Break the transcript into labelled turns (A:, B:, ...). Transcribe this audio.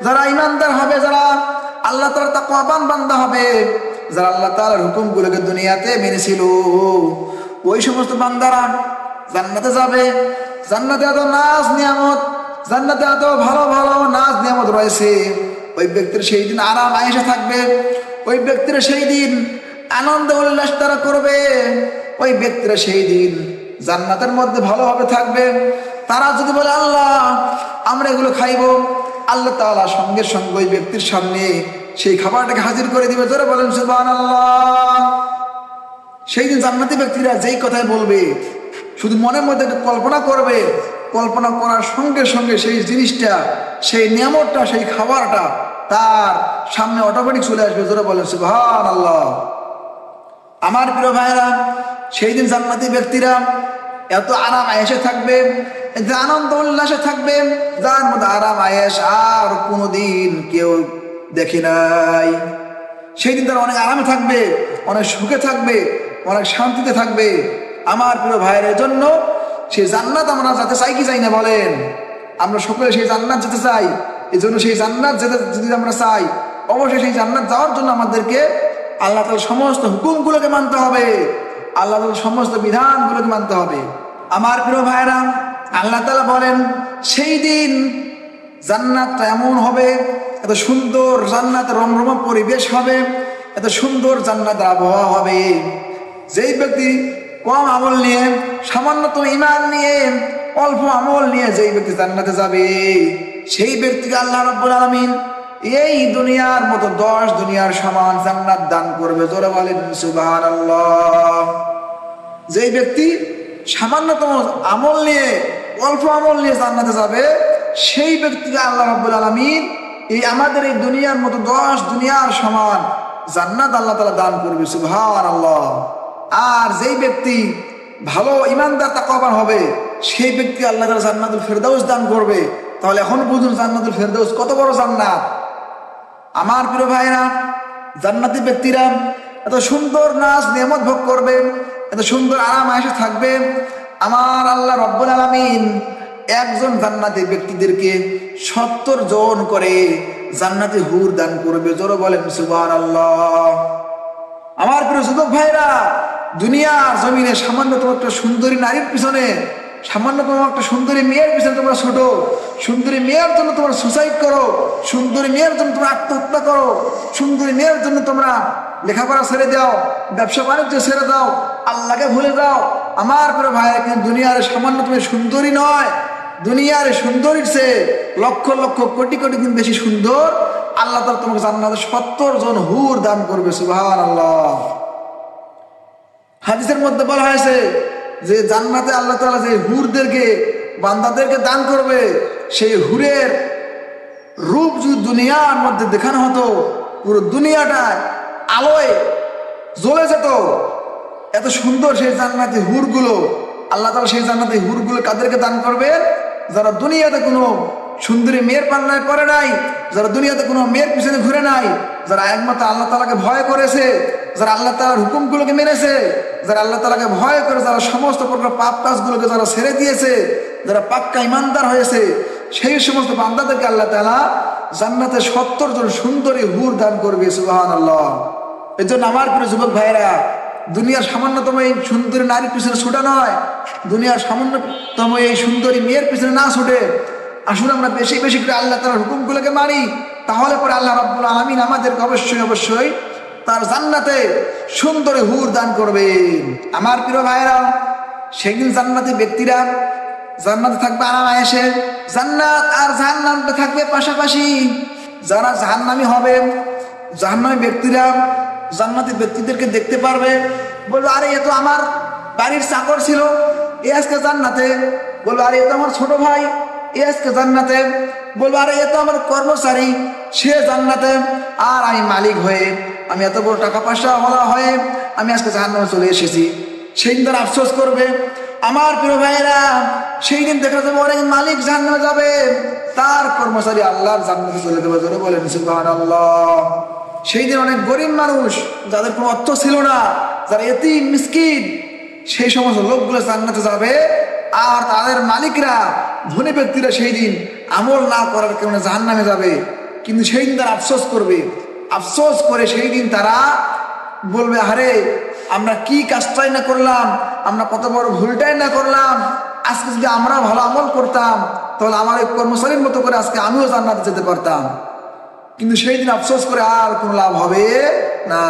A: যারা ইমানদার হবে, যারা আল্লাহ তাআলার তাকওয়াবান বান্দা হবে, যারা আল্লাহ তাআলার হুকুমগুলোকে দুনিয়াতে মেনেছিল, ওই সমস্ত বান্দারা জান্নাতে যাবে। জান্নাতে এত নাজ নিয়ামত, জান্নাতে এত ভালো ভালো নাজ নিয়ামত রয়েছে। ওই ব্যক্তির সেই দিন আরাম আয়েশা থাকবে, ওই ব্যক্তিরা সেই দিন আনন্দ উল্লাস তারা করবে, ওই ব্যক্তিরা সেই দিন জান্নাতের মধ্যে ভালোভাবে থাকবে। তারা যদি বলে আল্লাহ আমরা এগুলো খাইবো, আল্লাহ তাআলা সঙ্গে সঙ্গে ওই ব্যক্তির সামনে সেই খাবারটাকে হাজির করে দিবে। জোরে বলেন সুবহানাল্লাহ। সেই দিন জান্নাতি ব্যক্তিরা যেই কথাই বলবে, শুধু মনের মধ্যে একটা কল্পনা করবে, কল্পনা করার সঙ্গে সঙ্গে সেই জিনিসটা, সেই নিয়ামতটা, সেই খাবারটা তার সামনে অটোমেটিক চলে আসবে। জোরে বলেন সুবহানাল্লাহ। আমার প্রিয় ভাইরা, সেই দিন জান্নাতি ব্যক্তিরা এত আরাম আয়েশে থাকবে, এত আনন্দ উল্লাসে থাকবে, যার মধ্যে আরাম আয়েশ আর কোনোদিন কেউ দেখে নাই। সেই দিন তারা অনেক আরামে থাকবে, অনেক সুখে থাকবে, অনেক শান্তিতে থাকবে। আমার প্রিয় ভাইয়ের জন্য সেই জান্নাত আমরা যেতে চাই কি চাই না বলেন? আমরা সকলে সেই জান্নাত যেতে চাই। এই জন্য সেই জান্নাত যেতে যদি আমরা চাই, অবশ্যই সেই জান্নাত যাওয়ার জন্য আমাদেরকে আল্লাহ তাআলার সমস্ত হুকুমগুলোকে মানতে হবে, আল্লাহ তাআলার সমস্ত বিধানগুলোকে মানতে হবে। আমার প্রিয় ভাইরা, আল্লাহ তাআলা বলেন সেই দিন জান্নাতটা এমন হবে, এত সুন্দর জান্নাতের রমরমা পরিবেশ হবে, এত সুন্দর জান্নাতের আবহাওয়া হবে, যেই ব্যক্তি কম আমল নিয়ে, সামান্যতম ঈমান নিয়ে, অল্প আমল নিয়ে যেই ব্যক্তি জান্নাতে যাবে, সেই ব্যক্তিকে আল্লাহ রাব্বুল আলামিন এই দুনিয়ার মতো 10 দুনিয়ার সমান জান্নাত দান করবে। জোরে বলেন সুবহানাল্লাহ। যেই ব্যক্তি সামান্যতম আমল নিয়ে, অল্প আমল নিয়ে জান্নাতে যাবে, সেই ব্যক্তিকে আল্লাহ রাব্বুল আলামিন এই আমাদের এই দুনিয়ার মতো 10 দুনিয়ার সমান জান্নাত আল্লাহ তাআলা দান করবে। সুবহানাল্লাহ। আর যেই ব্যক্তি ভালো ইমানদার তাকওয়াবান হবে, সেই ব্যক্তি আল্লাহ তাআলা জান্নাতুল ফেরদাউস দান করবে। তাহলে এখন বুঝুন জান্নাতুল ফেরদাউস কত বড় জান্নাত। আমার প্রিয় ভাইরা, জান্নাতি ব্যক্তিরা এত সুন্দর নাজ নিয়ামত ভোগ করবে, এত সুন্দর আরাম আয়েশে থাকবে। আমার আল্লাহ রাব্বুল আলামিন একজন জান্নাতি ব্যক্তিদেরকে 70 জন করে জান্নাতি হুর দান করবে। জোরে বলেন সুবহানাল্লাহ। আমার প্রিয় যুবক ভাইরা, দুনিয়ার জমিনে সামান্যতম একটা সুন্দরী নারীর পিছনে, সামান্যতম একটা সুন্দরী মেয়ের পিছনে তোমরা ছোট, সুন্দরী মেয়ের জন্য তোমরা সুসাইড করো, সুন্দরী মেয়ের জন্য তোমরা আত্মহত্যা করো, সুন্দরী মেয়ের জন্য তোমরা লেখাপড়া ছেড়ে দাও, ব্যবসা বাণিজ্য ছেড়ে দাও, আল্লাহকে ভুলে যাও। আমার প্রিয় ভাইরা, কিন্তু দুনিয়ার সামান্যতম সুন্দরী নয়, দুনিয়ার সুন্দরীর চেয়ে লক্ষ লক্ষ কোটি কোটি গুণ বেশি সুন্দর আল্লাহ তাআলা তোমাকে জান্নাতে 70 জন হুর দান করবে। সুবহানাল্লাহ। হাদিসের মধ্যে বলা হয়েছে যে জান্নাতে আল্লাহ তাআলা যে হুরদেরকে, বান্দাদেরকে দান করবে, সেই হুরের রূপ যদি দুনিয়ার মধ্যে দেখানো হতো, পুরো দুনিয়াটা আলোয় জ্বলে যেত। এত সুন্দর সেই জান্নাতি হুরগুলো। আল্লাহ তাআলা সেই জান্নাতি হুরগুলো কাদেরকে দান করবে? যারা দুনিয়াতে কোনো সুন্দরী মেয়ের পাল্লায় পড়ে নাই, যারা দুনিয়াতে কোনো মেয়ের পিছনে ঘুরে নাই, যারা একমাত্র আল্লাহ তাআলাকে ভয় করেছে, যারা আল্লাহ তাআলার হুকুমগুলোকে মেনেছে, যারা আল্লাহ তাআলাকে ভয় করে, যারা সমস্ত প্রকার পাপ কাজগুলোকে যারা ছেড়ে দিয়েছে, যারা পাক্কা ইমানদার হয়েছে, সেই সমস্ত বান্দাদেরকে আল্লাহ তাআলা জান্নাতে 70 জন সুন্দরী হুর দান করবে। সুবহানাল্লাহ। এই জন্য আমার প্রিয় যুবক ভাইরা, দুনিয়ার সামান্যতম এই সুন্দরী নারীর পিছনে ছুটা নয়, দুনিয়ার সামান্যতম এই সুন্দরী মেয়ের পিছনে না ছুটে আসলে আমরা বেশি বেশি করে আল্লাহ তাআলার হুকুমগুলোকে মানি। তাহলে পরে আল্লাহ রাব্বুল আলামিন আমাদেরকে অবশ্যই অবশ্যই তার জান্নাতে সুন্দরী হুর দান করবেন। আমার প্রিয় ভাইরা, সেদিন জান্নাতি ব্যক্তিরা জান্নাতে থাকবে আরাম আয়েশে। জান্নাত আর জাহান্নামটা থাকবে পাশাপাশি। যারা জাহান্নামী হবে, জাহান্নামী ব্যক্তিরা জান্নাতি ব্যক্তিদেরকে দেখতে পারবে, বলবে আরে এ তো আমার বাড়ির চাকর ছিল, এ আজকে জান্নাতে। বলবে আরে এ তো আমার ছোট ভাই, এ আজকে জান্নাতে। বলবে আরে এ তো আমার কর্মচারী, সে জান্নাতে। আর আমি মালিক হয়ে, আমি এত বড় টাকা পয়সা ওয়ালা হয়ে আমি আজকে জাহান্নামে চলে এসেছি। সেই দিন তারা আফসোস করবে। আমার প্রিয় ভাইয়েরা, সেই দিন দেখা যাবে অনেক মালিক জাহান্নামে যাবে, তার কর্মচারী আল্লাহর জান্নাতে চলে যাবে। জোরে বলেন সুবহানাল্লাহ। সেই দিন অনেক গরিব মানুষ, যাদের কোনো অর্থ ছিল না, যারা এতিম মিসকিন, সেই সমস্ত লোকগুলো জান্নাতে যাবে। আর তাদের মালিকরা, ধনী ব্যক্তিরা সেই দিন আমল না করার কারণে জাহান্নামে যাবে। কিন্তু সেই দিন তারা আফসোস করবে, আফসোস করে সেই দিন তারা বলবে, আরে আমরা কি কাজটাই না করলাম, আমরা কত বড় ভুলটাই না করলাম, আজকে যদি আমরা ভালো আমল করতাম তাহলে আমার এই কর্মচারীর মতো করে আজকে আমিও জান্নাতে যেতে পারতাম। কিন্তু সেই দিন আফসোস করে আর কোনো লাভ হবে না।